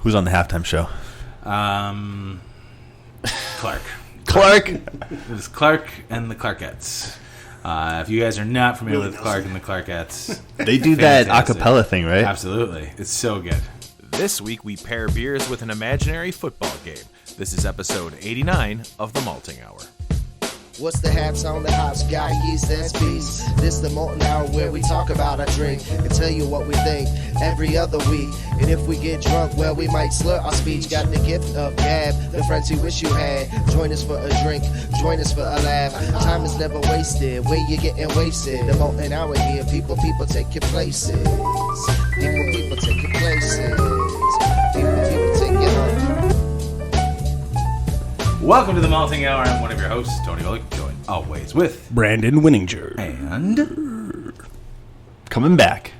Who's on the halftime show? Clark. Clark? It was Clark and the Clarkettes. If you guys are not familiar with Clark and the Clarkettes, They do that a cappella thing, right? Absolutely. It's so good. This week we pair beers with an imaginary football game. This is episode 89 of The Malting Hour. What's the hap song, the hops, guy, yeast, and speeds? This the Molten Hour where we talk about our drink and tell you what we think every other week. And if we get drunk, well, we might slur our speech. Got the gift of gab, the friends you wish you had. Join us for a drink, join us for a laugh. Time is never wasted, where you getting wasted. The Molten Hour here, people take your places. People take your places. People take your home. Welcome to the Malting Hour. I'm one of your hosts, Tony Golick, joined always with Brandon Winninger. and Coming back.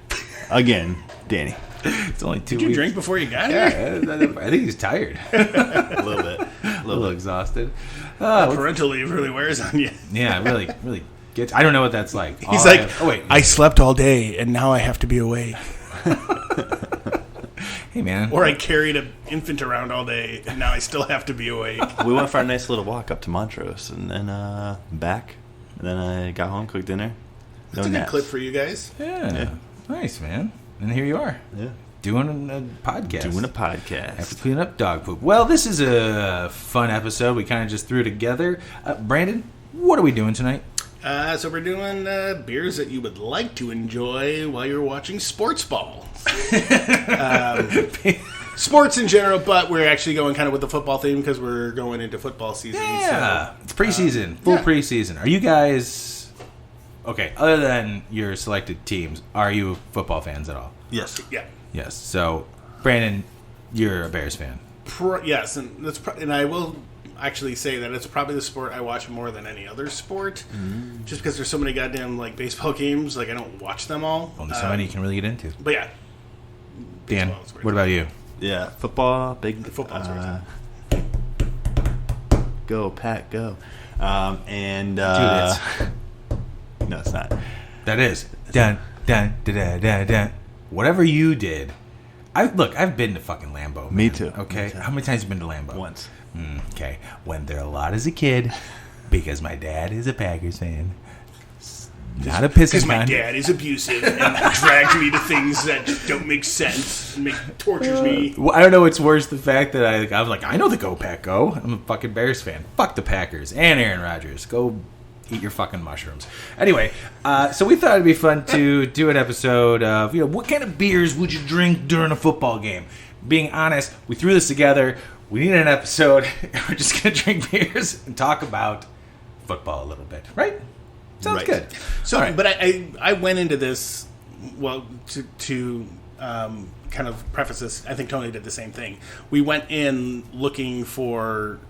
Again, Danny. it's only 2 Did you weeks. drink before you got here? Yeah, I think he's tired. A little bit. A little exhausted. Parental leave really wears on you. Yeah, really gets. I don't know what that's like. He's like, wait. I slept all day and now I have to be awake. Hey, man. Or I carried an infant around all day and now I still have to be awake. We went for a nice little walk up to Montrose and then back. And then I got home, cooked dinner. That's a good clip for you guys. Yeah. Nice, man. And here you are. Yeah. Doing a podcast. Doing a podcast. After cleaning up dog poop. Well, this is a fun episode. We kind of just threw together. Brandon, what are we doing tonight? So we're doing beers that you would like to enjoy while you're watching sports ball. Sports in general, but we're actually going kind of with the football theme because we're going into football season. Yeah. So, It's preseason. Full preseason. Are you guys... Okay, other than your selected teams, are you football fans at all? Yes. yeah. Yes. So, Brandon, you're a Bears fan. Yes, and and I will actually say that it's probably the sport I watch more than any other sport, just because there's so many goddamn baseball games. I don't watch them all. Only so many you can really get into. But yeah, Dan, baseball's great. what about you? Yeah, football, big. Football's great. Go, Pat, go. And Dude, no, it's not. that is dun dun dun dun dun dun. Whatever you did, I've been to fucking Lambeau. Man. Me too. Okay, Me too. how many times have you been to Lambeau? Once. Okay, went there a lot as a kid because my dad is a Packers fan. Not a pissing Because my fan. dad is abusive and drags me to things that just don't make sense and tortures me. Well, I don't know what's worse, the fact that I was like, I know the Go Pack Go. I'm a fucking Bears fan. Fuck the Packers and Aaron Rodgers. Go eat your fucking mushrooms. Anyway, so we thought it'd be fun to do an episode of, what kind of beers would you drink during a football game? Being honest, we threw this together. We needed an episode. We're just going to drink beers and talk about football a little bit. Right? Sounds Right. good. So, All right. but I went into this, well, to kind of preface this, I think Tony did the same thing. We went in looking for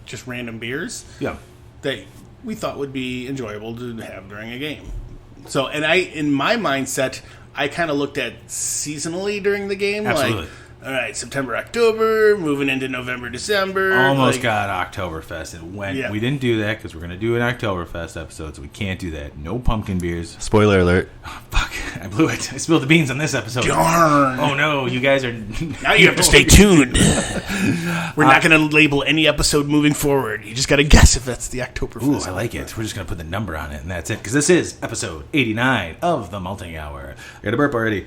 just random beers Yeah. that we thought would be enjoyable to have during a game. So, and in my mindset, I kind of looked at seasonally during the game. Absolutely. Like, all right, September, October, moving into November, December. Almost got Oktoberfest. And Yeah. we didn't do that because we're going to do an Oktoberfest episode, so we can't do that. No pumpkin beers. Spoiler alert. Fuck, I blew it. I spilled the beans on this episode. Darn. Oh no, you guys are... Now you have to stay tuned. We're not going to label any episode moving forward. You just got to guess if that's the Oktoberfest. Ooh, I like it. We're just going to put the number on it, and that's it. Because this is episode 89 of The Malting Hour. I got a burp already.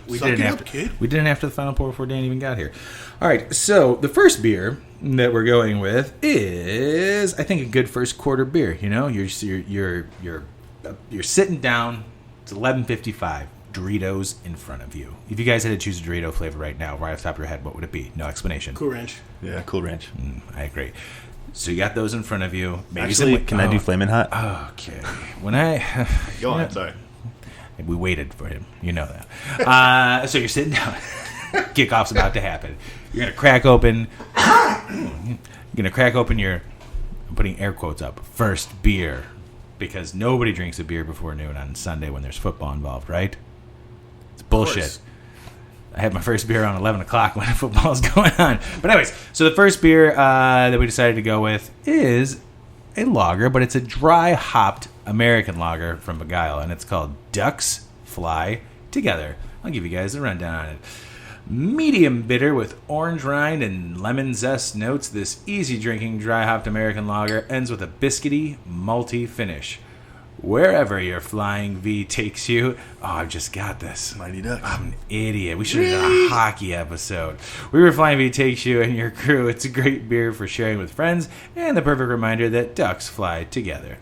We Suck did, it it up, after, kid. we did it after the final pour before Dan even got here. All right, so the first beer that we're going with is, I think, a good first quarter beer. You're sitting down. It's 11:55. Doritos in front of you. If you guys had to choose a Dorito flavor right now, right off the top of your head, what would it be? No explanation. Cool Ranch. Yeah, Cool Ranch. I agree. So you got those in front of you. Maybe Actually, some, can I do Flamin' Hot? Okay. When I Go on, sorry. we waited for him, you know that. So you're sitting down. Kickoff's about to happen. You're gonna crack open. Your. I'm putting air quotes up. First beer, because nobody drinks a beer before noon on Sunday when there's football involved, right? It's bullshit. I had my first beer around 11 o'clock when football is going on. But anyways, so the first beer that we decided to go with is a lager, but it's a dry hopped American lager from Beguile, and it's called Ducks Fly Together. I'll give you guys a rundown on it. Medium bitter with orange rind and lemon zest notes, this easy-drinking, dry-hopped American lager ends with a biscuity, malty finish. Wherever your flying V takes you... Oh, I've just got this. Mighty Ducks. I'm an idiot. We should have done a hockey episode. Wherever Flying V takes you and your crew, it's a great beer for sharing with friends and the perfect reminder that ducks fly together.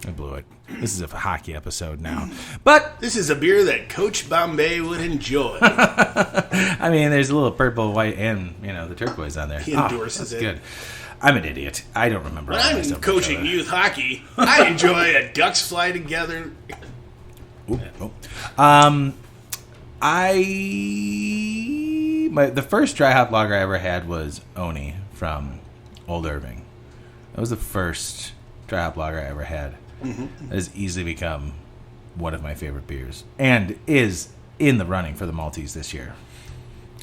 I blew it. This is a hockey episode now. But, This is a beer that Coach Bombay would enjoy. I mean, there's a little purple, white, and, the turquoise on there. He endorses that's it. good. I'm an idiot. I don't remember. When all I'm my stuff coaching much of it. youth hockey, I enjoy a Ducks fly together. The first dry hop lager I ever had was Oni from Old Irving. That was the first dry hop lager I ever had. It has easily become one of my favorite beers and is in the running for the Maltese this year.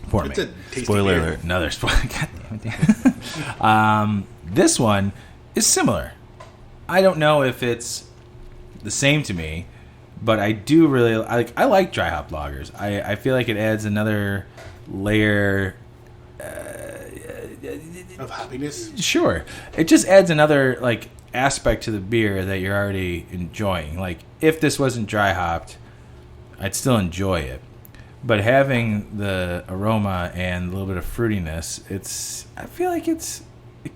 For It's me. a tasty Spoiler beer. alert. Another spoiler. God damn it. This one is similar. I don't know if it's the same to me, but I do really I like dry hop lagers. I feel like it adds another layer. Of happiness. Sure, it just adds another aspect to the beer that you're already enjoying. Like if this wasn't dry hopped, I'd still enjoy it. But having the aroma and a little bit of fruitiness, I feel like it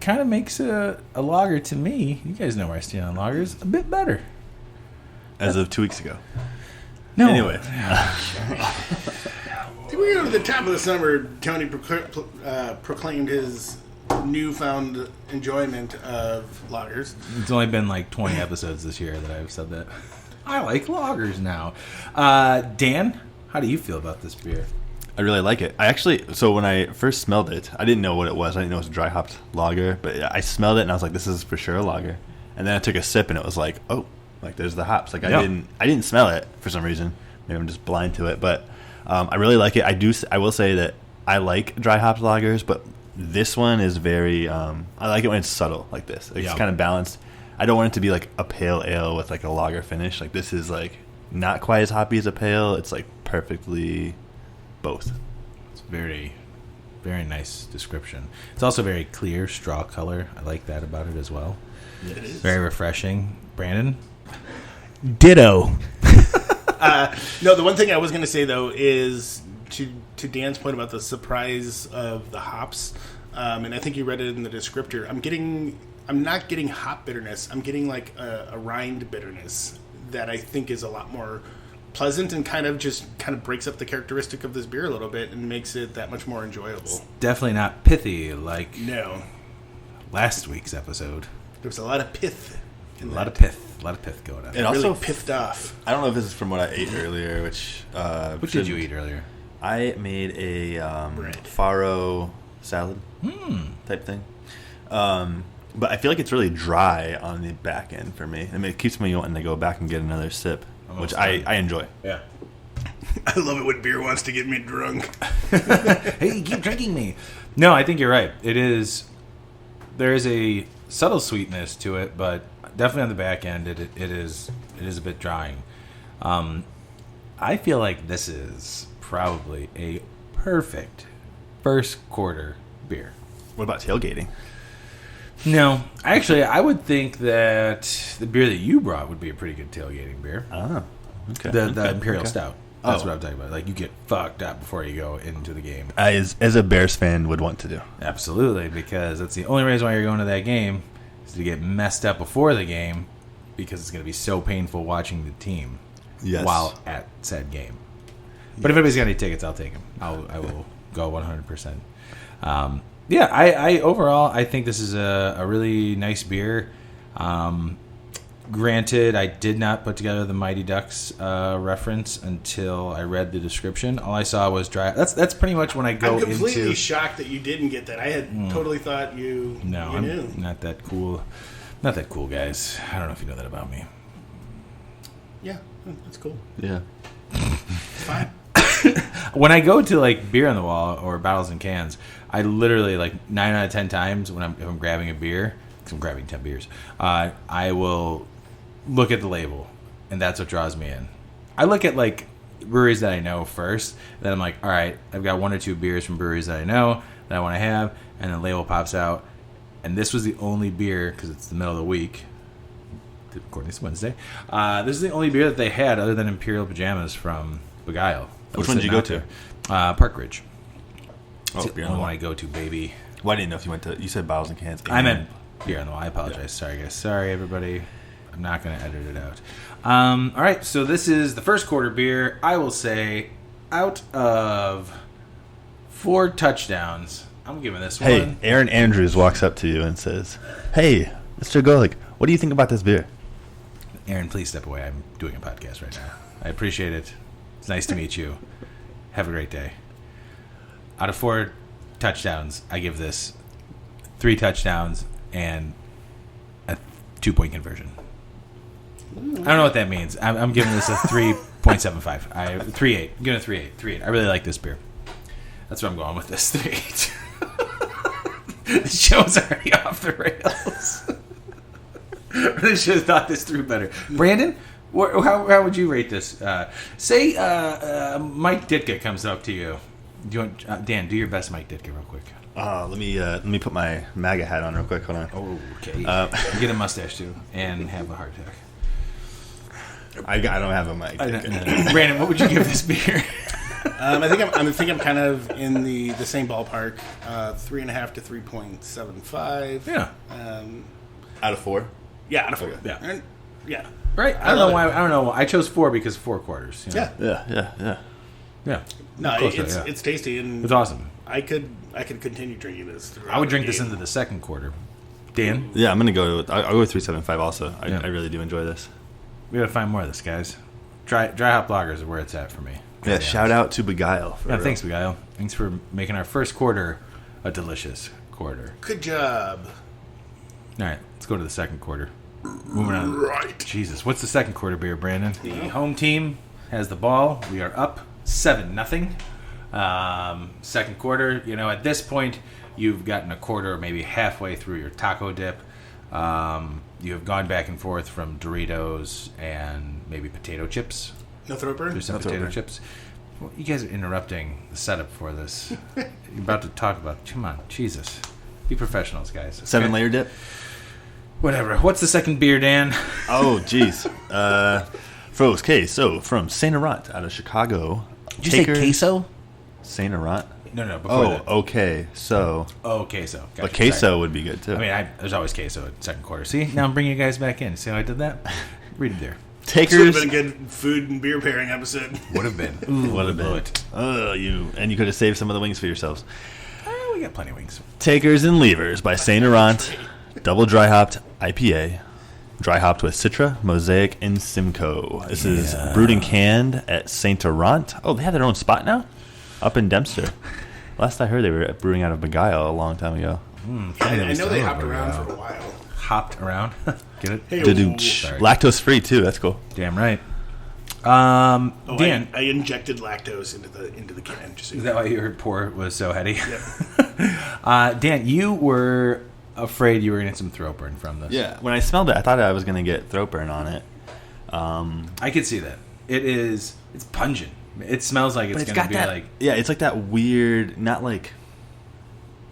kind of makes a lager to me. You guys know where I stand on lagers, a bit better. As of 2 weeks ago. No. Anyway. Did we go to the top of the summer? Tony proclaimed his newfound enjoyment of lagers. It's only been 20 episodes this year that I've said that. I like lagers now. Dan, how do you feel about this beer? I really like it. So when I first smelled it, I didn't know what it was. I didn't know it was a dry hopped lager, but I smelled it and I was like, this is for sure a lager. And then I took a sip and it was like, oh, there's the hops. I didn't smell it for some reason. Maybe I'm just blind to it, but I really like it. I will say that I like dry hopped lagers, but this one is very, I like it when it's subtle like this. It's kind of balanced. I don't want it to be like a pale ale with a lager finish. This is not quite as hoppy as a pale. It's perfectly both. It's very, very nice description. It's also very clear straw color. I like that about it as well. It is. Very refreshing. Brandon? Ditto. No, the one thing I was going to say, though, is to Dan's point about the surprise of the hops, and I think you read it in the descriptor, I'm not getting hop bitterness. I'm getting a rind bitterness that I think is a lot more pleasant and kind of breaks up the characteristic of this beer a little bit and makes it that much more enjoyable. Definitely not pithy like No. last week's episode. There was a lot of pith. A lot of pith going on. And It also, really piffed off. I don't know if this is from what I ate earlier, which... What did you eat earlier? I made a Bread. farro salad type thing. But I feel like it's really dry on the back end for me. I mean, it keeps me wanting to go back and get another sip, which I enjoy. Yeah. I love it when beer wants to get me drunk. Hey, keep drinking me. No, I think you're right. There is a subtle sweetness to it, but definitely on the back end, it is a bit drying. I feel like this is probably a perfect first quarter beer. What about tailgating? No, actually, I would think that the beer that you brought would be a pretty good tailgating beer. Oh, okay. The Imperial Okay. Stout. That's Oh. what I'm talking about. You get fucked up before you go into the game. As a Bears fan would want to do. Absolutely, because that's the only reason why you're going to that game is to get messed up before the game, because it's going to be so painful watching the team while at said game. But if anybody's got any tickets, I'll take them. I will go 100%. Yeah, I overall I think this is a really nice beer. Granted, I did not put together the Mighty Ducks reference until I read the description. All I saw was dry. That's pretty much when I go I'm completely into. shocked that you didn't get that. I had totally thought you knew. I'm not that cool. Not that cool, guys. I don't know if you know that about me. Yeah, that's cool. Yeah. Fine. When I go to Beer on the Wall or Bottles and Cans, I literally 9 out of 10 times if I'm grabbing a beer, because I'm grabbing 10 beers, I will look at the label, and that's what draws me in. I look at breweries that I know first. Then I'm like, all right, I've got 1 or 2 beers from breweries that I know that I want to have, and then label pops out. And this was the only beer, because it's the middle of the week, according to Wednesday. This is the only beer that they had other than Imperial Pajamas from Beguile. Which one did you go to? Park Ridge. Oh, It's the only one I go to, baby. Well, I didn't know if you went to. You said bottles and cans. I meant beer on the wall. I apologize. Yeah. Sorry, guys. Sorry, everybody. I'm not going to edit it out. All right, so this is the first quarter beer. I will say, out of 4 touchdowns, I'm giving this Hey, one. Aaron Andrews walks up to you and says, "Hey, Mr. Golick, what do you think about this beer?" Aaron, please step away. I'm doing a podcast right now. I appreciate it. It's nice to meet you. Have a great day. Out of 4 touchdowns, I give this 3 touchdowns and a 2-point conversion. I don't know what that means. I'm giving this a 3.75. 3.8. I'm giving it a 3.8. 3.8. I really like this beer. That's what I'm going with this 3.8. The show's already off the rails. I should have thought this through better. Brandon, how would you rate this? Say Mike Ditka comes up to you. Do you want, Dan, do your best Mike Ditka real quick. Let me put my MAGA hat on real quick. Hold on. Oh, okay. Get a mustache too, and have a heart attack. I don't have a mic. Brandon, what would you give this beer? I think I'm kind of in the same ballpark. 3.5 to 3.75. Yeah. Out of 4. Yeah, out of 4. Okay. Yeah. And, yeah. Right. I don't know why. I don't know. I chose 4 because 4 quarters. You know? Yeah. Yeah. No, Close to it, yeah. it's tasty and It's awesome. I could continue drinking this. I would drink the this game. into the second quarter. Dan, Yeah, I'm gonna go. I'll go with 3.75. Also, Yeah. I really do enjoy this. we gotta find more of this, guys. Dry hop lagers is where it's at for me. Yeah, shout out to Beguile. Yeah, thanks, Beguile. Thanks for making our first quarter a delicious quarter. Good job. All right, let's go to the second quarter. Moving on. Right. Jesus, what's the second quarter beer, Brandon? The home team has the ball. We are up 7-0. Second quarter, at this point, you've gotten a quarter, maybe halfway through your taco dip. You have gone back and forth from Doritos and maybe potato chips. No throat burn? There's some potato chips. Well, you guys are interrupting the setup for this. You're about to talk about. Come on, Jesus. Be professionals, guys. Okay? 7-layer dip. Whatever. What's the second beer, Dan? Oh, jeez. Froze queso from Saint Laurent out of Chicago. Did you say queso? Saint Laurent. No, before Oh, that. okay. So, Oh, queso. Gotcha. but queso Sorry. would be good too. I mean, there's always queso at second quarter. See, now I'm bringing you guys back in. See how I did that? Read it there. This would have Takers been a good food and beer pairing episode. Would have been. would have been. You could have saved some of the wings for yourselves. We got plenty of wings. Takers and Levers by Saint Laurent, double dry hopped IPA, dry hopped with Citra, Mosaic, and Simcoe. This is brewed and canned at Saint Laurent. Oh, they have their own spot now, up in Dempster. Last I heard, they were brewing out of Beguile a long time ago. I know they hopped around for a while. Hopped around. Get it? Hey, Sorry. Lactose free too. That's cool. Damn right. Dan, I injected lactose into the can. Just so is you that know. why your pour was so heady? Yep. Dan, you were afraid you were going to get some throat burn from this. Yeah. When I smelled it, I thought I was going to get throat burn on it. I could see that. It's pungent. It smells like it's going to be that, like... Yeah, it's like that weird, not like...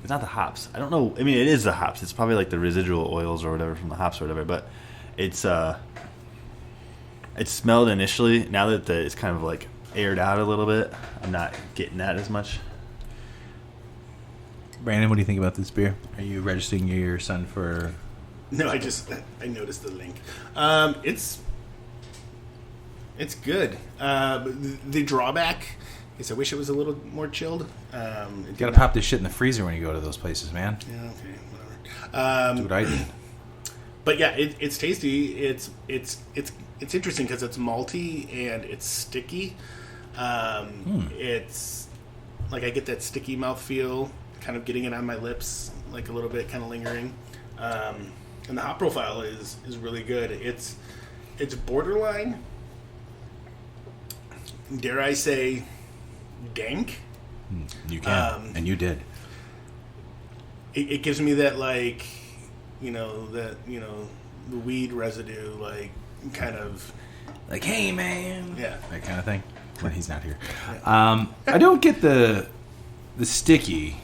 It's not the hops. I don't know. I mean, it is the hops. It's probably like the residual oils or whatever from the hops or whatever. But it's it smelled initially. Now that it's kind of like aired out a little bit, I'm not getting that as much. Brandon, what do you think about this beer? Are you registering your son for... No, I noticed the link. It's good. The drawback is I wish it was a little more chilled. You got to pop this shit in the freezer when you go to those places, man. Yeah, okay, whatever. That's what I did. But yeah, it's tasty. It's interesting because it's malty and it's sticky. It's like I get that sticky mouthfeel, kind of getting it on my lips, like a little bit, kind of lingering. And the hop profile is really good. It's borderline. Dare I say, dank? You can, and you did. It gives me that the weed residue, like kind of Like, hey, man. Yeah. That kind of thing. when he's not here. I don't get the sticky.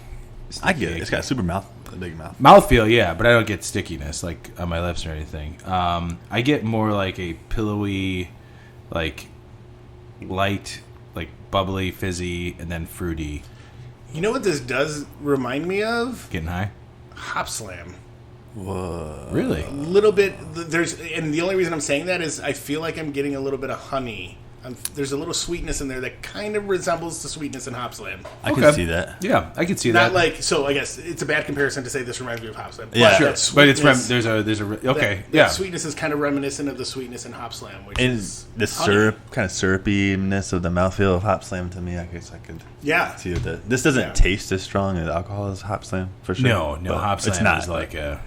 I get it. It's got a big mouth. Mouthfeel, yeah, but I don't get stickiness like on my lips or anything. I get more like a pillowy, like light, like bubbly, fizzy, and then fruity. You know what this does remind me of? Getting high? Hop Slam. Whoa. Really? A little bit. And the only reason I'm saying that is I feel like I'm getting a little bit of honey. There's a little sweetness in there that kind of resembles the sweetness in Hop Slam. I can see that. Yeah, I can see Not that. like, so I guess it's a bad comparison to say this reminds me of Hop Slam. Yeah. Sure, that but it's sweetness- there's a okay, that yeah. sweetness is kind of reminiscent of the sweetness in Hop Slam, which And is the honey. kind of syrupiness of the mouthfeel of Hop Slam to me, I guess I could see that. This doesn't taste as strong as alcohol as Hop Slam, for sure. No, but Hop Slam it's not is like a.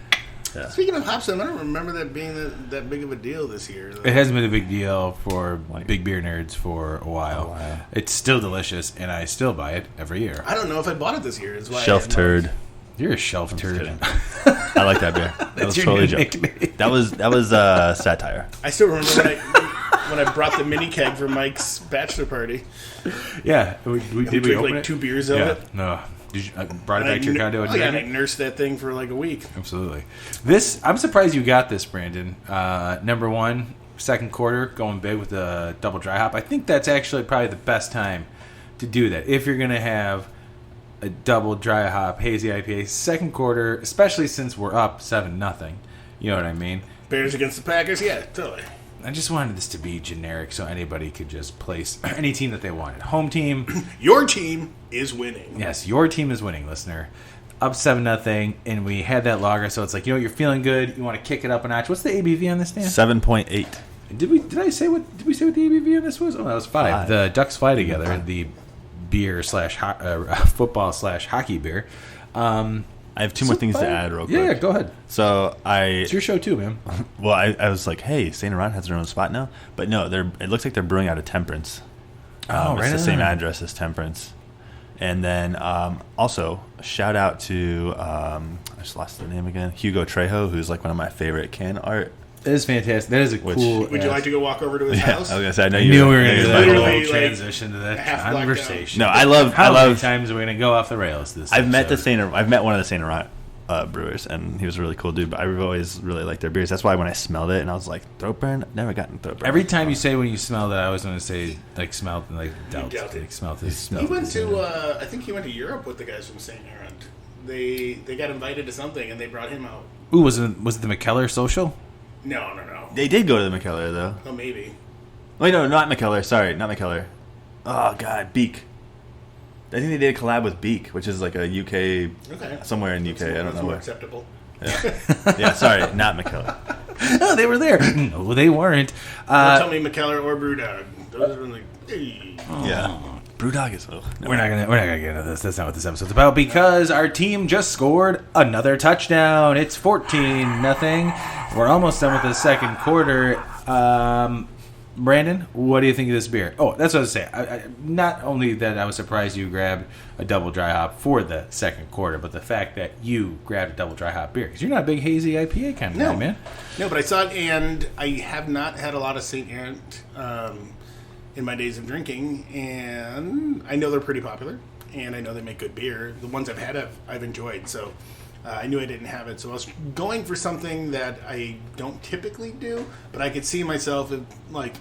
Speaking of Hop Slam, I don't remember that being that big of a deal this year. It hasn't been a big deal for big beer nerds for a while. It's still delicious, and I still buy it every year. I don't know if I bought it this year. Is why Shelf turd. You're a shelf turd. kidding. I like that beer. That was your totally new a joke. nickname. That was satire. I still remember when I brought the mini keg for Mike's bachelor party. Yeah, did we Drink open like it? 2 beers of Yeah, it. no. Did you, I brought it And back to your condo and and I drank it? nursed that thing for like a week. Absolutely. I'm surprised you got this, Brandon. Number one, second quarter, going big with the double dry hop. I think that's actually probably the best time to do that. If you're going to have a double dry hop hazy IPA, second quarter, especially since we're up 7-0. You know what I mean? Bears against the Packers, yeah, totally. I just wanted this to be generic so anybody could just place any team that they wanted. Home team. Your team is winning. Yes, your team is winning, listener. Up 7-0, and we had that lager, so it's like, you're feeling good. You want to kick it up a notch. What's the ABV on this, Dan? 7.8. Did we say what the ABV on this was? Oh, that was 5. The Ducks fly together. The beer / football / hockey beer. I have two more things to add real quick. Yeah, go ahead. So It's your show too, man. Well, I was like, hey, St. Laurent has their own spot now. But no, it looks like they're brewing out of Temperance. It's the same address as Temperance. And then also, shout out to, I just lost the name again, Hugo Trejo, who's like one of my favorite can art. That is fantastic. That is a cool... Would you like to go walk over to his house? I was gonna say, I know I you knew we were going to do that literally, whole like, transition to that half blacked out. conversation. No, I love. How many times are we going to go off the rails this I've met episode? I've met one of the St. Laurent brewers, and he was a really cool dude. But I've always really liked their beers. That's why when I smelled it, and I was like, throat burn. I've never gotten throat burn. Every time you say when you smell that, I was going to say like smelled and like doubt. doubt it. Like smelled He it. went to, I think he went to Europe with the guys from St. Laurent. They got invited to something, and they brought him out. Ooh, was it the McKellar social? No. They did go to the McKellar though. Oh, maybe. Wait, no, not McKellar. Sorry, not McKellar. Oh God, Beak. I think they did a collab with Beak, which is like a UK, Okay. somewhere in UK. I don't That's know more where. acceptable. Yeah, sorry, not McKellar. Oh, they were there. No, they weren't. Don't tell me McKellar or Brewdog. Those are like, hey. Yeah, Brewdog is. We're not gonna get into this. That's not what this episode's about because our team just scored another touchdown. It's 14-0. We're almost done with the second quarter. Brandon, what do you think of this beer? Oh, that's what I was saying. Not only that I was surprised you grabbed a double dry hop for the second quarter, but the fact that you grabbed a double dry hop beer because you're not a big hazy IPA kind of guy, man. No, but I saw it, and I have not had a lot of St. Laurent in my days of drinking, and I know they're pretty popular, and I know they make good beer. The ones I've had, I've enjoyed, so I knew I didn't have it. So I was going for something that I don't typically do, but I could see myself, like,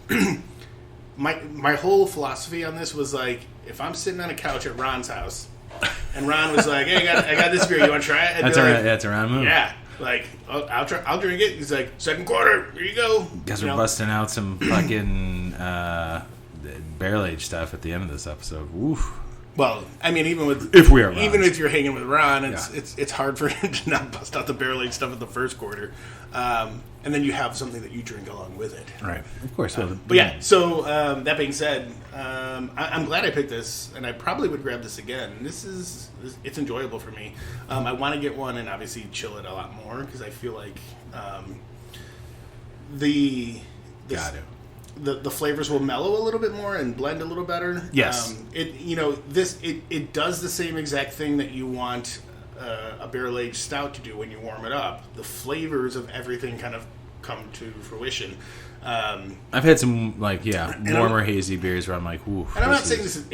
my whole philosophy on this was, like, if I'm sitting on a couch at Ron's house, and Ron was like, hey, I got this beer, you want to try it? That's a round move. Yeah. Like, I'll drink it. He's like, second quarter, here you go. Guys are busting out some fucking barrel aged stuff at the end of this episode. Oof. Well, I mean, even if you're hanging with Ron, it's hard for him to not bust out the barrel aged stuff at the first quarter, and then you have something that you drink along with it. Right, of course. But yeah, so that being said, I'm glad I picked this, and I probably would grab this again. It's enjoyable for me. I want to get one and obviously chill it a lot more because I feel like the flavors will mellow a little bit more and blend a little better. Yes. It does the same exact thing that you want a barrel aged stout to do when you warm it up. The flavors of everything kind of come to fruition. I've had some warmer hazy beers where I'm like, ooh. And I'm not saying this.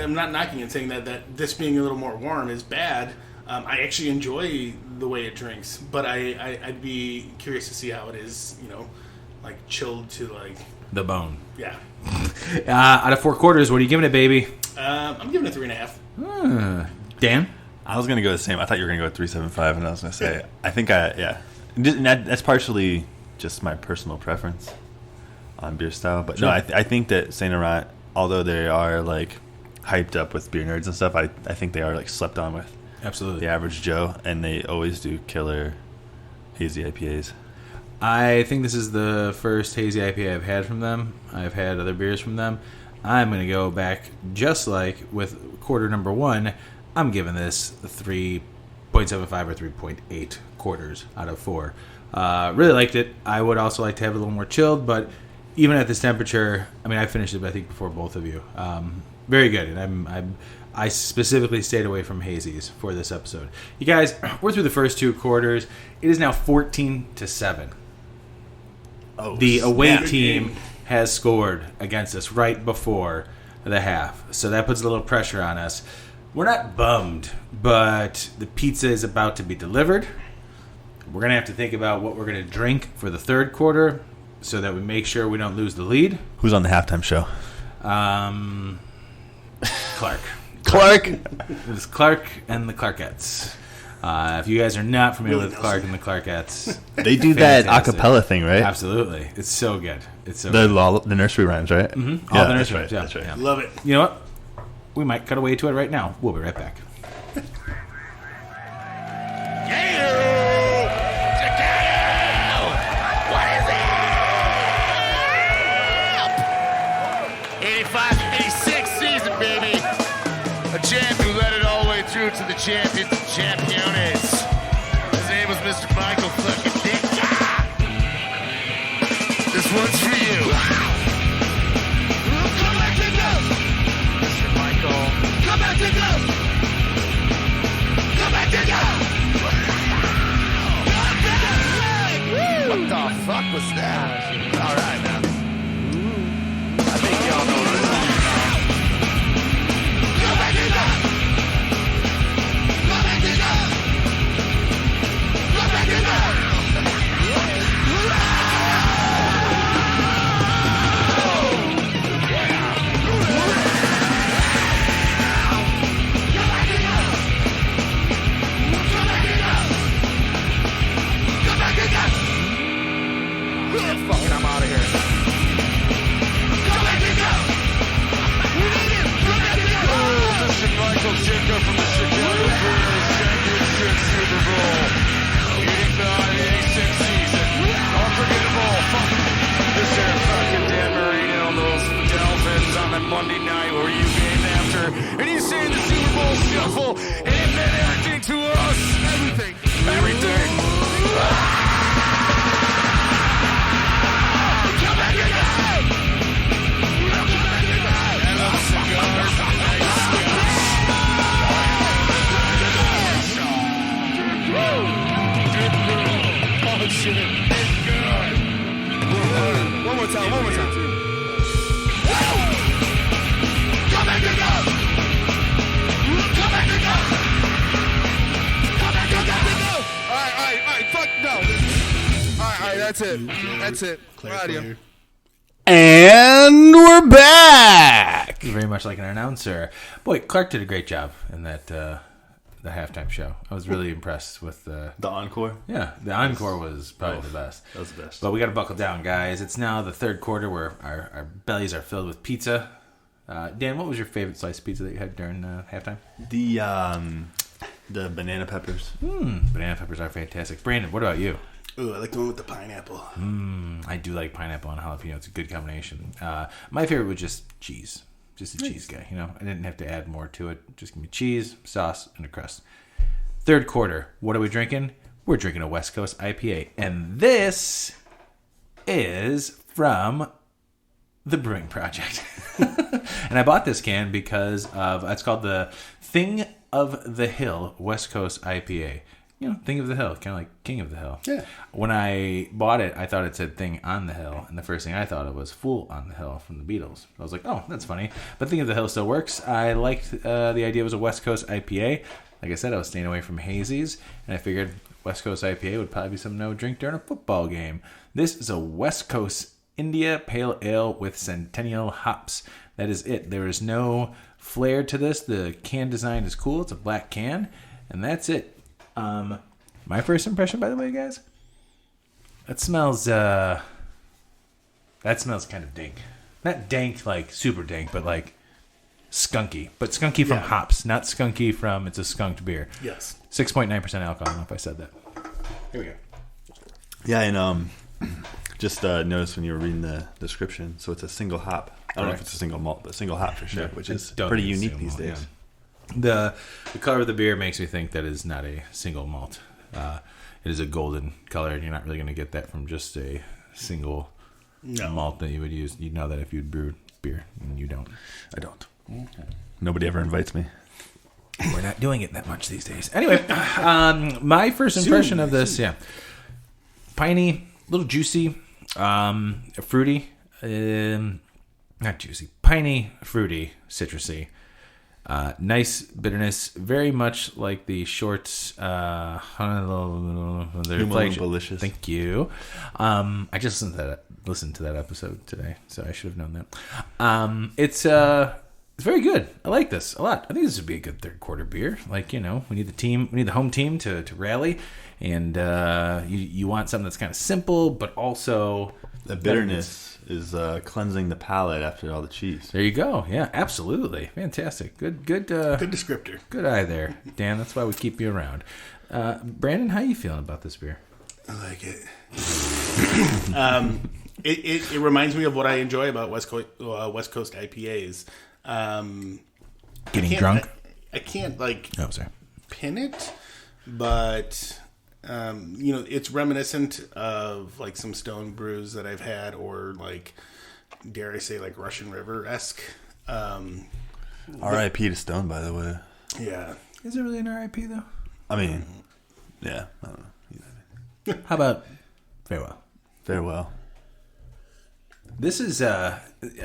I'm not knocking and saying that this being a little more warm is bad. I actually enjoy the way it drinks, but I'd be curious to see how it is. Like chilled to like the bone. Yeah. Out of 4 quarters, what are you giving it, baby? I'm giving it 3.5. Dan? I was going to go the same. I thought you were going to go with 3.75, and I was going to say, I think that's partially just my personal preference on beer style. But sure. No, I think that Saint Laurent, although they are like hyped up with beer nerds and stuff, I think they are like slept on with absolutely the average Joe, and they always do killer hazy IPAs. I think this is the first hazy IPA I've had from them. I've had other beers from them. I'm going to go back just like with quarter number 1. I'm giving this 3.75 or 3.8 quarters out of 4. Really liked it. I would also like to have it a little more chilled, but even at this temperature, I mean, I finished it, I think, before both of you. Very good, and I specifically stayed away from hazies for this episode. You guys, we're through the first 2 quarters. It is now 14-7. Oh, the away team has scored against us right before the half, so that puts a little pressure on us. We're not bummed, but the pizza is about to be delivered. We're going to have to think about what we're going to drink for the third quarter so that we make sure we don't lose the lead. Who's on the halftime show? Clark. Clark? It's Clark and the Clarkettes. If you guys are not familiar with Clark and the Clarkettes, they do that a cappella thing, right? Absolutely. It's so good. It's so the nursery rhymes, right? Mm-hmm. All the nursery rhymes, that's right. Yeah. Love it. You know what? We might cut away to it right now. We'll be right back. What is it? 85-86 season, baby. A champ who led it all the way through to the champions and championes. His name was Mr. Michael fucking Dick. This one's for you. Come back and go. Mr. Michael. Come back and go. Come back and go. What the fuck was that? All right, now. I think y'all know what it is. Come back and go. Come back and go. Come back and go. Fucking, I'm out of here. Come back and go! We need him! Come back and go! Mr. Michael Jacob from the Chicago Bears Championship Super Bowl. 85-86 season. Unforgettable. This here fucking Dan Marino and those Dolphins on that Monday night where you came after. And you say the Super Bowl shuffle. And it meant everything to us. Everything. Everything. One more time. Come back and go! Come back and go! Come back and go! Alright, fuck no. Alright, that's it. We're out of here. And we're back! Very much like an announcer. Boy, Clark did a great job in that the halftime show. I was really impressed with the encore. Yeah, the encore was probably the best. That was the best. But we got to buckle down, guys. It's now the third quarter where our bellies are filled with pizza. Dan, what was your favorite slice of pizza that you had during halftime? The banana peppers. Banana peppers are fantastic. Brandon, what about you? Ooh, I like the one with the pineapple. I do like pineapple and jalapeno. It's a good combination. My favorite was just cheese. Just a cheese guy, you know. I didn't have to add more to it. Just give me cheese, sauce, and a crust. Third quarter, what are we drinking? We're drinking a West Coast IPA. And this is from the Brewing Project. And I bought this can because of, it's called the Thing of the Hill West Coast IPA. Thing of the Hill, kind of like King of the Hill. Yeah. When I bought it, I thought it said Thing on the Hill, and the first thing I thought of was Fool on the Hill from the Beatles. I was like, oh, that's funny. But Thing of the Hill still works. I liked the idea it was a West Coast IPA. Like I said, I was staying away from hazies, and I figured West Coast IPA would probably be something I would drink during a football game. This is a West Coast India Pale Ale with Centennial hops. That is it. There is no flair to this. The can design is cool. It's a black can, and that's it. My first impression, by the way, guys, that smells kind of dank. Not dank like super dank, but like skunky. But skunky from hops, not skunky from it's a skunked beer. Yes. 6.9% alcohol. I don't know if I said that. Here we go. Yeah, and just noticed when you were reading the description, so it's a single hop. I don't know if it's a single malt, but single hop for sure, which is pretty unique these days. Yeah. The color of the beer makes me think that is not a single malt. It is a golden color, and you're not really going to get that from just a single malt that you would use. You'd know that if you'd brewed beer, and you don't. I don't. Nobody ever invites me. We're not doing it that much these days. Anyway, my first impression of this, piney, a little juicy, fruity, not juicy, piney, fruity, citrusy. Nice bitterness, very much like the Shorts. Their flagship. Delicious. Thank you. I just listened to that episode today, so I should have known that. It's very good. I like this a lot. I think this would be a good third quarter beer. Like, we need the home team to rally, and you want something that's kind of simple, but also the bitterness is cleansing the palate after all the cheese. There you go. Yeah, absolutely. Fantastic. Good descriptor. Good eye there, Dan. That's why we keep you around. Brandon, how are you feeling about this beer? I like it. It reminds me of what I enjoy about West Coast IPAs. Getting drunk? I can't sorry. pin it, but it's reminiscent of like some stone brews that I've had, or like, dare I say, like Russian River-esque. R.I.P. to Stone, by the way. Yeah. Is it really an R.I.P. though? I mean, yeah. I don't know. How about Farewell? Farewell. This is I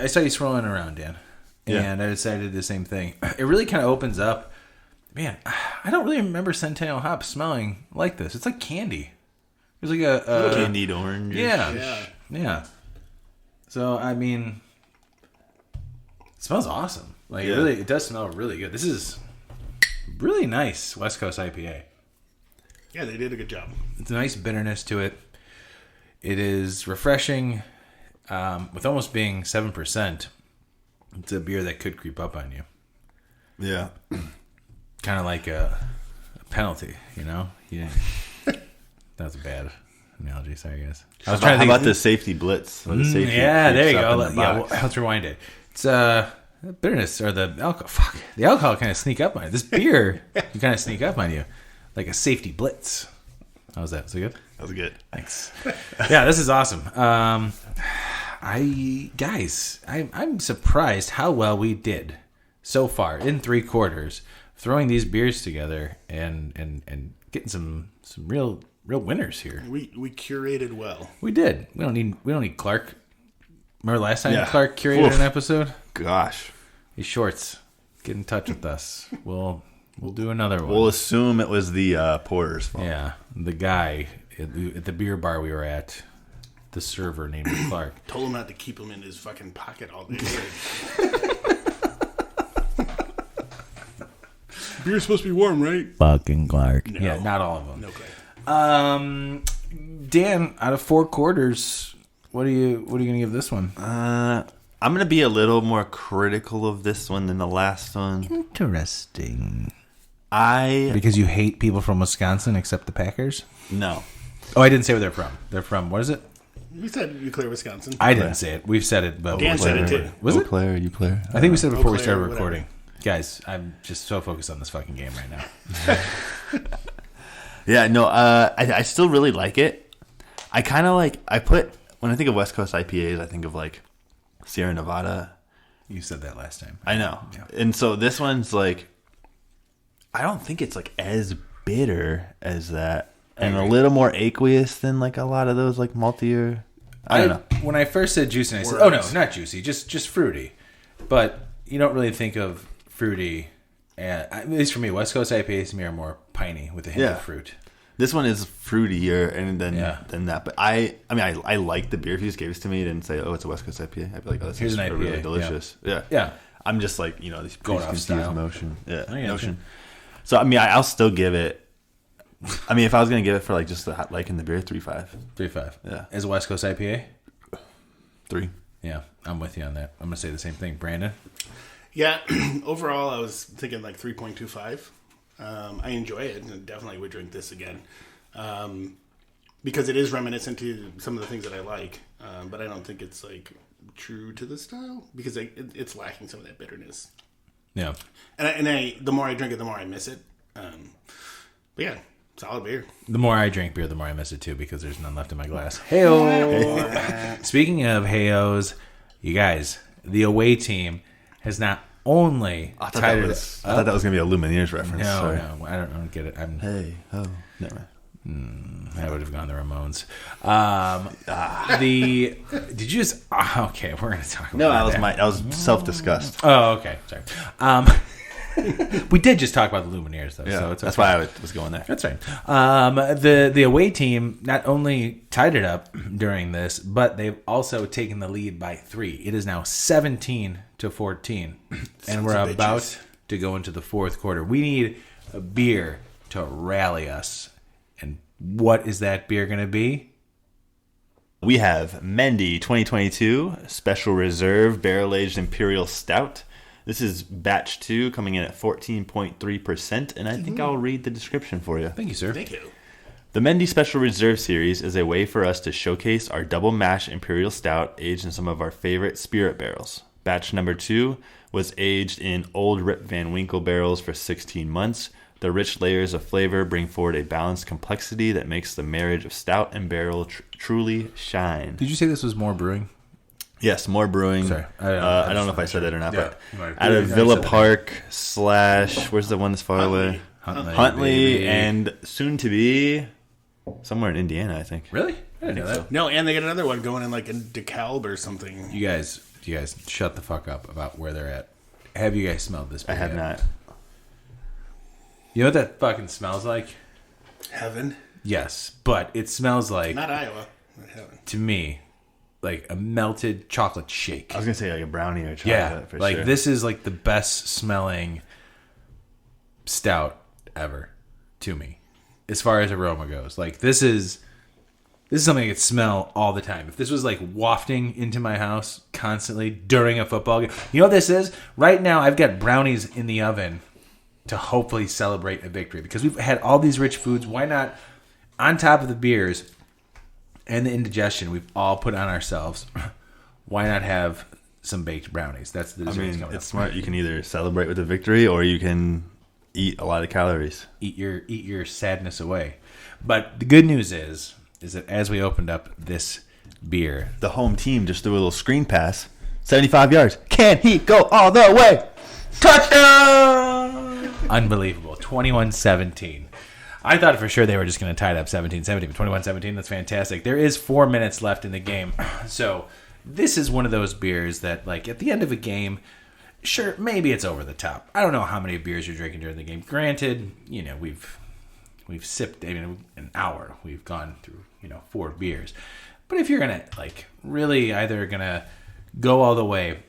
saw you scrolling around, Dan, and I decided the same thing. It really kind of opens up. Man, I don't really remember Centennial hops smelling like this. It's like candy. It's like a candied orange. Yeah. So I mean, it smells awesome. Like it does smell really good. This is really nice West Coast IPA. Yeah, they did a good job. It's a nice bitterness to it. It is refreshing, with almost being 7%. It's a beer that could creep up on you. Yeah. Kind of like a penalty, Yeah. That was a bad analogy. Sorry, guys. I was trying to think about the safety blitz. Or the safety there you go. Well, let's rewind it. It's bitterness or the alcohol. Fuck, the alcohol kind of sneak up on you. This beer, you kind of sneak up on you like a safety blitz. How was that? Was it good? That was good. Thanks. Yeah, this is awesome. I'm surprised how well we did so far in 3 quarters, throwing these beers together and getting some real winners here. We curated well. We did. We don't need Clark. Remember last time Clark curated an episode? Gosh. He's Shorts. Get in touch with us. We'll do another one. We'll assume it was the porter's fault. Yeah, the guy at the beer bar we were at, the server named Clark. Told him not to keep him in his fucking pocket all day. Beer's supposed to be warm, right? Fucking Clark. No. Yeah, not all of them. No Clark. Dan, out of 4 quarters, what are you gonna give this one? I'm gonna be a little more critical of this one than the last one. Interesting. Because you hate people from Wisconsin except the Packers? No. Oh, I didn't say where they're from. They're from, what is it? We said Eau Claire, Wisconsin. I didn't say it. We've said it, but Dan said it too. Was it? Player, you player? I think we said it before we Claire, started recording. Guys, I'm just so focused on this fucking game right now. Yeah, no, I still really like it. I kind of when I think of West Coast IPAs, I think of like Sierra Nevada. You said that last time. I know. Yeah. And so this one's like, I don't think it's like as bitter as that, and a little more aqueous than like a lot of those like maltier. I don't know. When I first said juicy, I said, "Oh no, not juicy, just fruity." But you don't really think of fruity. At least for me, West Coast IPAs to me are more piney with a hint of fruit. This one is fruitier than that. But I like the beer. If you just gave this to me and say, "Oh, it's a West Coast IPA," I'd be like, "Oh, this Here's is an IPA. really delicious." Yeah. Yeah. I'm just like, these Going off style. motion. Yeah, I gotcha. motion. So I'll still give it. If I was gonna give it for like just liking the beer, 3.5. 3.5. Yeah. As a West Coast IPA. 3. Yeah, I'm with you on that. I'm gonna say the same thing, Brandon. Yeah, overall, I was thinking like 3.25. I enjoy it and definitely would drink this again because it is reminiscent to some of the things that I like, but I don't think it's like true to the style because it's lacking some of that bitterness. Yeah, and the more I drink it, the more I miss it. But yeah, solid beer. The more I drink beer, the more I miss it too because there's none left in my glass. Hey-o! Speaking of hey-os, you guys, the away team has not only I thought that was gonna be a Lumineers reference. No, I don't get it. Hey, oh, never mind. I would have gone the Ramones. Did you just? Okay, we're gonna talk. No, about that was self-disgust. Oh, okay, sorry. We did just talk about the Lumineers, though. Yeah, so it's okay. that's why I was going there. That's right. The away team not only tied it up during this, but they've also taken the lead by 3. It is now 17-14, and we're about to go into the fourth quarter. We need a beer to rally us. And what is that beer going to be? We have Mendy 2022 Special Reserve Barrel Aged Imperial Stout. This is batch 2 coming in at 14.3%, and I think I'll read the description for you. Thank you, sir. Thank you. The Mendy Special Reserve series is a way for us to showcase our double mash Imperial Stout aged in some of our favorite spirit barrels. Batch number 2 was aged in old Rip Van Winkle barrels for 16 months. The rich layers of flavor bring forward a balanced complexity that makes the marriage of stout and barrel truly shine. Did you say this was more brewing? Yes, more brewing. Sorry. I don't know if I said it or not, Yeah, but out of Villa Park / where's the one that's far away? Huntley, and soon to be somewhere in Indiana, I think. Really? I didn't know that. No, and they got another one going in like in DeKalb or something. You guys shut the fuck up about where they're at. Have you guys smelled this beer I have yet? not. You know what that fucking smells like? Heaven. Yes, but it smells like, Not Iowa. But heaven. to me, like a melted chocolate shake. I was gonna say like a brownie or chocolate. Yeah, for like sure. this is like the best smelling stout ever to me, as far as aroma goes. Like this is something I could smell all the time. If this was like wafting into my house constantly during a football game, you know what this is? Right now, I've got brownies in the oven to hopefully celebrate a victory because we've had all these rich foods. Why not, on top of the beers and the indigestion we've all put on ourselves, why not have some baked brownies? That's the dessert coming it's up. smart. You can either celebrate with a victory or you can eat a lot of calories. Eat your sadness away. But the good news is that as we opened up this beer, The home team just threw a little screen pass. 75 yards. Can he go all the way? Touchdown! unbelievable. 21-17. I thought for sure they were just going to tie it up 17-17, but 21-17, that's fantastic. There is 4 minutes left in the game. So this is one of those beers that, like, at the end of a game, sure, maybe it's over the top. I don't know how many beers you're drinking during the game. Granted, you know, we've sipped, an hour. We've gone through, 4 beers. But if you're going to, like, really either going to go all the way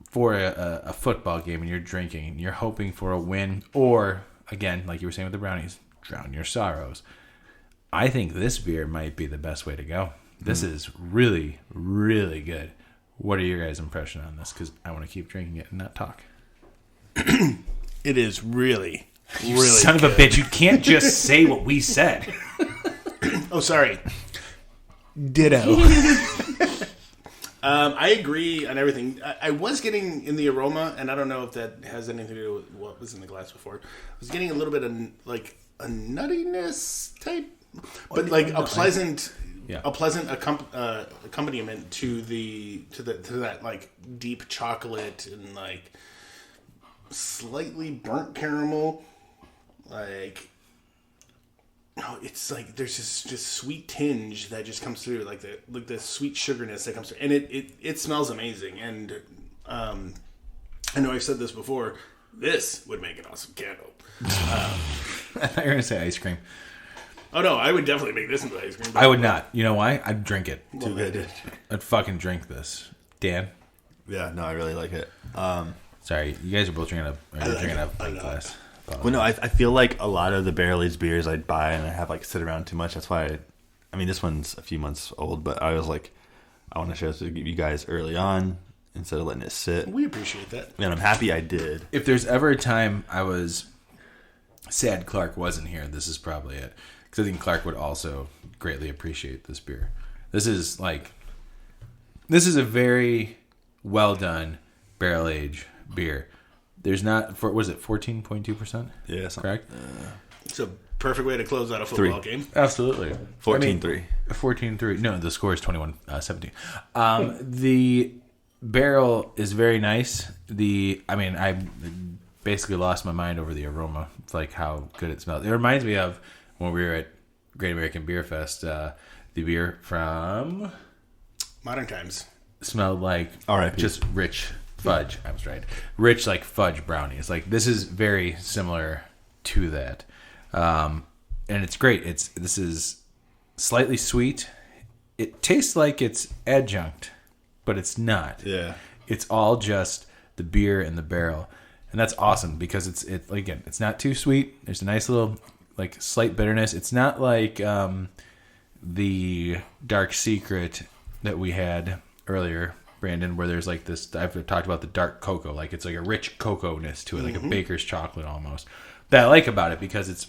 for a football game and you're drinking and you're hoping for a win, or, again, like you were saying with the brownies, drown your sorrows, I think this beer might be the best way to go. This is really, really good. What are your guys' impression on this? Because I want to keep drinking it and not talk. It is really, really Son of a bitch, you can't just say what we said. Oh, sorry. Ditto. I agree on everything. I was getting in the aroma, and I don't know if that has anything to do with what was in the glass before. I was getting a little bit of like a nuttiness type, but like a pleasant, accompaniment to that like deep chocolate and like slightly burnt caramel. Like know. It's like there's this just sweet tinge that just comes through, like the sweet sugarness that comes through, and it smells amazing. And I know I've said this before. This would make an awesome candle. I thought you were gonna say ice cream. Oh no, I would definitely make this into ice cream. I would not. You know why? I'd drink it. Too good. I'd fucking drink this. Dan? Yeah, no, I really like it. Sorry, you guys are both drinking a pint glass. Well, no, I feel like a lot of the barrel-aged beers I'd buy and I have like sit around too much. That's why, I mean, this one's a few months old, but I was like, I want to share this with you guys early on instead of letting it sit. We appreciate that. And I'm happy I did. If there's ever a time I was sad Clark wasn't here, this is probably it. Because I think Clark would also greatly appreciate this beer. This is a very well done barrel age beer. There's not, was it 14.2%? Yeah, something. Correct? It's a perfect way to close out a football game. Absolutely. 14-3. 14-3. No, the score is 21-17. The barrel is very nice. I basically lost my mind over the aroma. It's like how good it smells. It reminds me of when we were at Great American Beer Fest. The beer from Modern Times smelled like R.I.P. just rich fudge. I was right. Rich like fudge brownies. Like this is very similar to that, and it's great. This is slightly sweet. It tastes like it's adjunct, but it's not. Yeah. It's all just the beer and the barrel, and that's awesome because it's not too sweet. There's a nice little like slight bitterness. It's not like the Dark Secret that we had earlier, Brandon, where there's like this. I've talked about the dark cocoa, like it's like a rich cocoa-ness to it, like a baker's chocolate almost. That I like about it because it's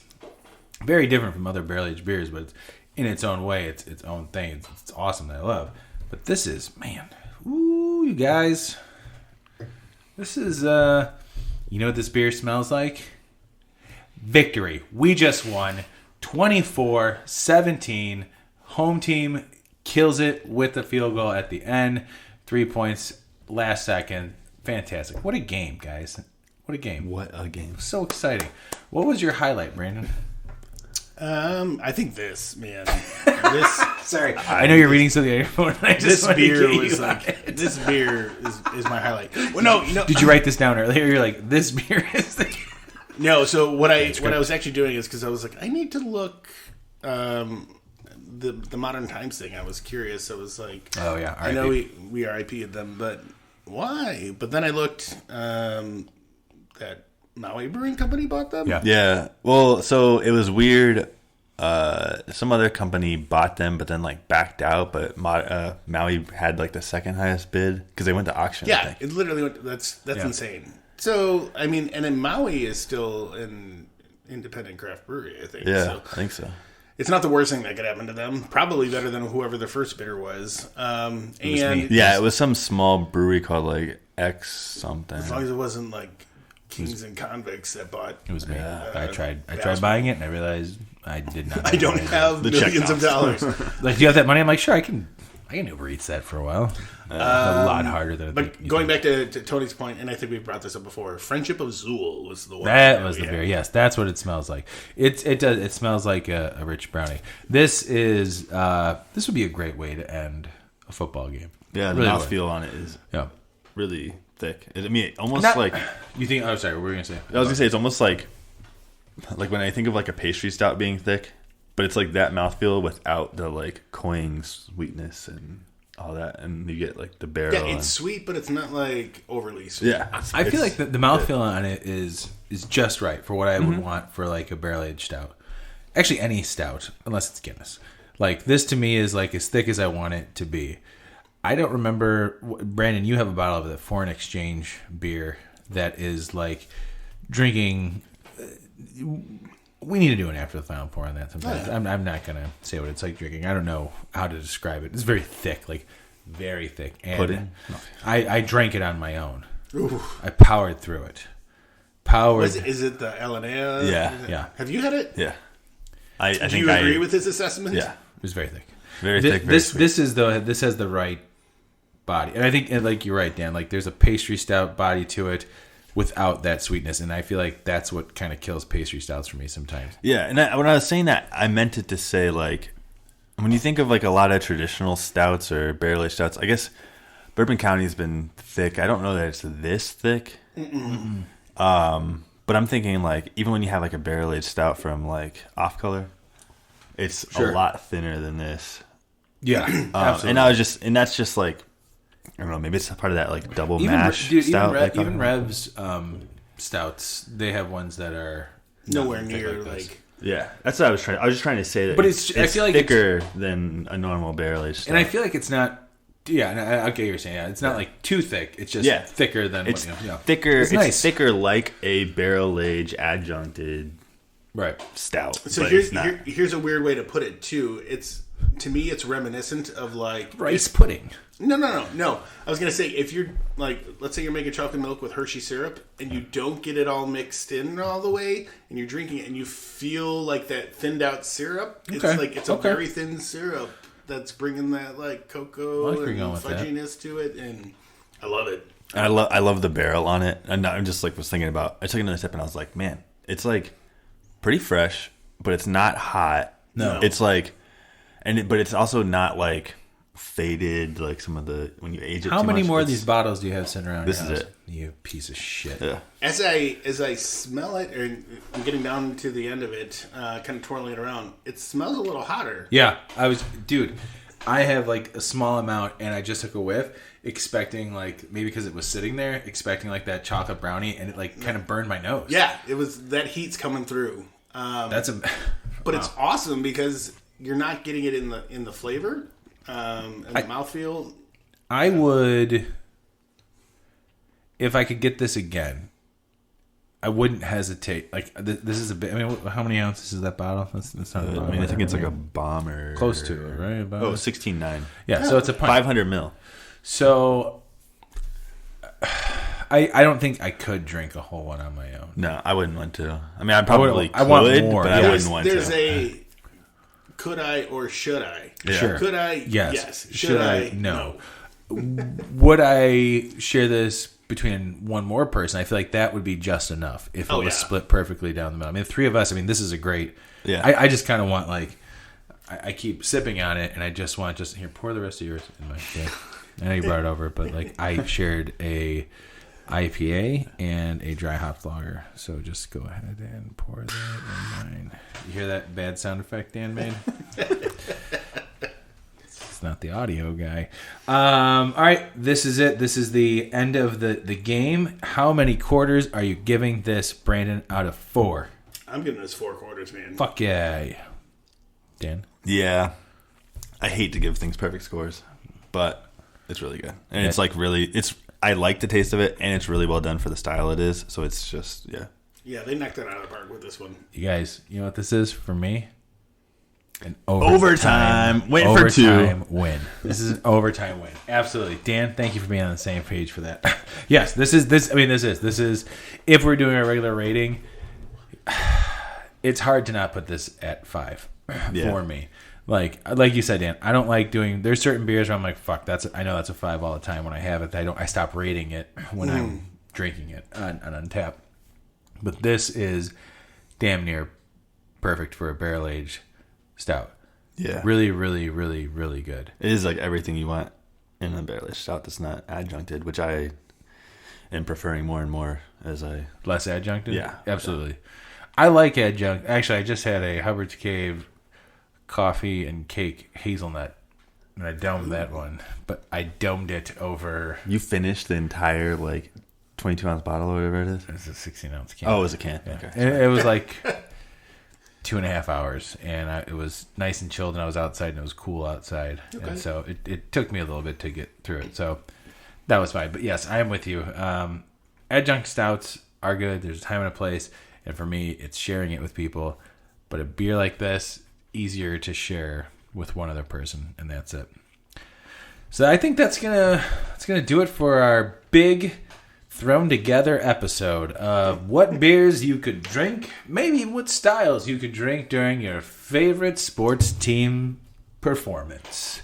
very different from other barrel-aged beers, but it's, in its own way, it's its own thing. It's awesome that I love. But this is, man, ooh, you guys, this is, you know what this beer smells like? Victory. We just won 24-17. Home team kills it with the field goal at the end. 3 points last second. Fantastic. What a game, guys. What a game. What a game. So exciting. What was your highlight, Brandon? I think this, man. This Sorry. I know you're reading something on your phone. And I just this beer was was like this beer is my highlight. Well, no, you know. Did you write this down earlier? You're like, this beer is the... No, so what I was actually doing is because I was like, I need to look the Modern Times thing. I was curious. I was like, oh yeah, I know we RIP'd them, but why? But then I looked that Maui Brewing Company bought them. Yeah. Well, so it was weird. Some other company bought them, but then like backed out. But Maui had like the second highest bid because they went to auction. Yeah, it literally went. That's insane. So I mean, and then Maui is still an independent craft brewery, I think. Yeah, so I think so. it's not the worst thing that could happen to them. Probably better than whoever the first bidder was. It was some small brewery called like X something. As long as it wasn't like Kings and Convicts that bought. It was me. I tried buying it, and I realized I did not. I don't have millions of dollars. Like, do you have that money? I'm like, sure, I can Uber Eats that for a while. A lot harder than. But going back to Tony's point, and I think we've brought this up before, Friendship of Zool was the one. That was the beer. Yes, that's what it smells like. It does. It smells like a rich brownie. This would be a great way to end a football game. Yeah, the mouthfeel on it is really thick. I mean, almost like you think. Oh, sorry. What were you gonna say? I was gonna say it's almost like when I think of like a pastry stout being thick, but it's like that mouthfeel without the like cloying sweetness and all that, and you get like the barrel. Yeah, it's sweet, but it's not like overly sweet. Yeah, I feel like the mouthfeel on it is just right for what I would want for like a barrel aged stout. Actually, any stout, unless it's Guinness. Like this to me is like as thick as I want it to be. I don't remember, Brandon, you have a bottle of the foreign exchange beer that is like drinking. We need to do an after the final pour on that sometimes. I'm not going to say what it's like drinking. I don't know how to describe it. It's very thick, like very thick. And pudding? I drank it on my own. Oof. I powered through it. Is it the Elenea? Yeah. Have you had it? Yeah. Do you agree with his assessment? Yeah. It was very thick. Very thick. This has the right body, and I think, and like you're right, Dan. Like there's a pastry stout body to it. without that sweetness, and I feel like that's what kind of kills pastry stouts for me sometimes. Yeah, and when I was saying that, I meant it to say, like, when you think of, like, a lot of traditional stouts or barrel-aged stouts, I guess Bourbon County's been thick. I don't know that it's this thick. But I'm thinking, like, even when you have, like, a barrel-aged stout from, like, Off Color, it's a lot thinner than this. Yeah, absolutely. And that's just, like, I don't know, maybe it's part of that, like, double mash stout. Even Rev's stouts, they have ones that are nowhere near, like... Yeah, that's what I was just trying to say that. But it's I feel like thicker than a normal barrel-aged stout. And I feel like it's not... Yeah, and I get what you're saying. Yeah, it's not like too thick. It's just thicker than it's what, thicker. It's nice. Thicker like a barrel-aged adjuncted stout. So here's a weird way to put it too. It's, to me, it's reminiscent of like rice pudding. No. I was gonna say, if you're like, let's say you're making chocolate milk with Hershey syrup and you don't get it all mixed in all the way, and you're drinking it and you feel like that thinned out syrup. It's like it's a very thin syrup that's bringing that like cocoa and fudginess to it, and I love it. I love the barrel on it, and I'm just like was thinking about. I took another sip and I was like, man, it's like pretty fresh, but it's not hot. No, it's like, but it's also not like faded like some of the when you age it. How too many much, more of these bottles do you have sitting around? This is it. You piece of shit. Yeah. As I smell it, or I'm getting down to the end of it, kind of twirling it around, it smells a little hotter. Yeah, I have like a small amount, and I just took a whiff, expecting like maybe because it was sitting there, expecting like that chocolate brownie, and it like kind of burned my nose. Yeah, it was that heat's coming through. But it's awesome because you're not getting it in the flavor, and the mouthfeel. I would. If I could get this again, I wouldn't hesitate. Like this is a bit. I mean, how many ounces is that bottle? That's not. A I think it's like a bomber, close to it, right? About 16.9. Yeah, so it's a pint. 500 ml. So, I don't think I could drink a whole one on my own. No, I wouldn't want to. I mean, I want more, but I wouldn't want to. There's a could I or should I? Yeah. Sure. Could I? Yes. Should I? No. Would I share this between one more person? I feel like that would be just enough if it was split perfectly down the middle. I mean, the three of us, this is a great... Yeah. I just kind of want, like... I keep sipping on it, and I just want here, pour the rest of yours in my thing. I know you brought it over, but, like, I shared a IPA and a dry hop lager. So just go ahead and pour that in mine. You hear that bad sound effect Dan made? Not the audio guy. All right, this is it. This is the end of the game. How many quarters are you giving this, Brandon, out of 4? I'm giving this 4 quarters, man. Fuck yeah. Dan? Yeah. I hate to give things perfect scores, but it's really good. And it's like really, I like the taste of it, and it's really well done for the style it is. So it's just, Yeah, they knocked it out of the park with this one. You guys, you know what this is for me? An overtime win for 2. Win. This is an overtime win. Absolutely. Dan, thank you for being on the same page for that. Yes, this is if we're doing a regular rating, it's hard to not put this at 5 for me. Like you said, Dan, I don't like doing, there's certain beers where I'm like, fuck, I know that's a 5 all the time. When I have it, I stop rating it when I'm drinking it on Untappd. But this is damn near perfect for a barrel-aged stout. Yeah. Really, really, really, really good. It is like everything you want in a barrel-aged stout that's not adjuncted, which I am preferring more and more as I... Less adjuncted? Yeah. Absolutely. I like adjunct. Actually, I just had a Hubbard's Cave coffee and cake hazelnut, and I domed that one. But I domed it over... You finished the entire, 22-ounce bottle or whatever it is? It's a 16-ounce can. Oh, it was a can. Yeah. Okay. It was like 2.5 hours, and it was nice and chilled, and I was outside, and it was cool outside. Okay. And so it took me a little bit to get through it. So that was fine. But yes, I am with you. Adjunct stouts are good. There's a time and a place. And for me, it's sharing it with people. But a beer like this, easier to share with one other person, and that's it. So I think that's gonna do it for our big thrown together episode of what beers you could drink, maybe what styles you could drink during your favorite sports team performance.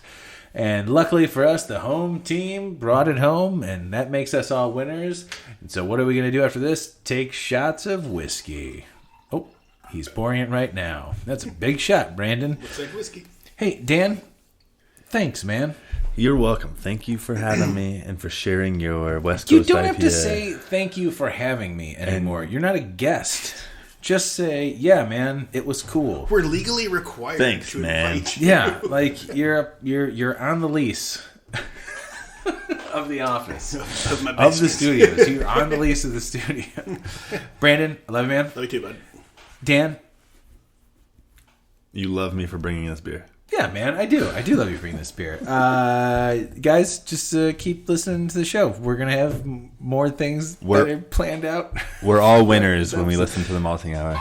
And luckily for us, the home team brought it home, and that makes us all winners. And so what are we going to do after this? Take shots of whiskey. Oh, he's pouring it right now. That's a big shot, Brandon. Looks like whiskey. Hey, Dan, thanks, man. You're welcome. Thank you for having me and for sharing your West You Coast don't have to IPA. say thank you for having me anymore. You're not a guest. Just say, yeah, man, it was cool. We're legally required Thanks, to man. invite you. Yeah, like you're on the lease of the office. Of my Of the business. studios. You're on the lease of the studio. Brandon, I love you, man. Love you too, bud. Dan, You love me for bringing this beer. yeah, man, I do. I do love you bringing this beer. Guys, just keep listening to the show. We're going to have more things that are planned out. We're all winners when we listen to the Malting Hour.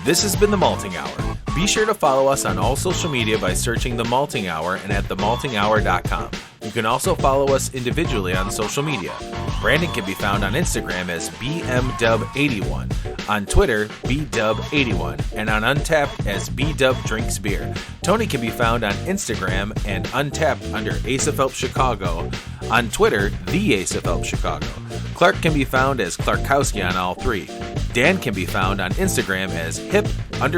This has been The Malting Hour. Be sure to follow us on all social media by searching The Malting Hour and at themaltinghour.com. You can also follow us individually on social media. Brandon can be found on Instagram as BMDub81, on Twitter, BDub81, and on Untapped as BDubDrinksBeer. Tony can be found on Instagram and Untapped under Ace of Help Chicago, on Twitter, The Ace of Help Chicago. Clark can be found as Clarkowski on all three. Dan can be found on Instagram as hip__hops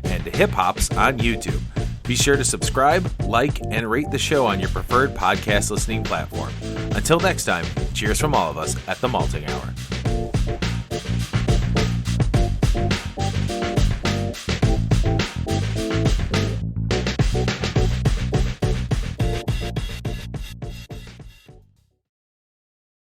and hip hops on YouTube. Be sure to subscribe, like, and rate the show on your preferred podcast listening platform. Until next time, cheers from all of us at the Malting Hour.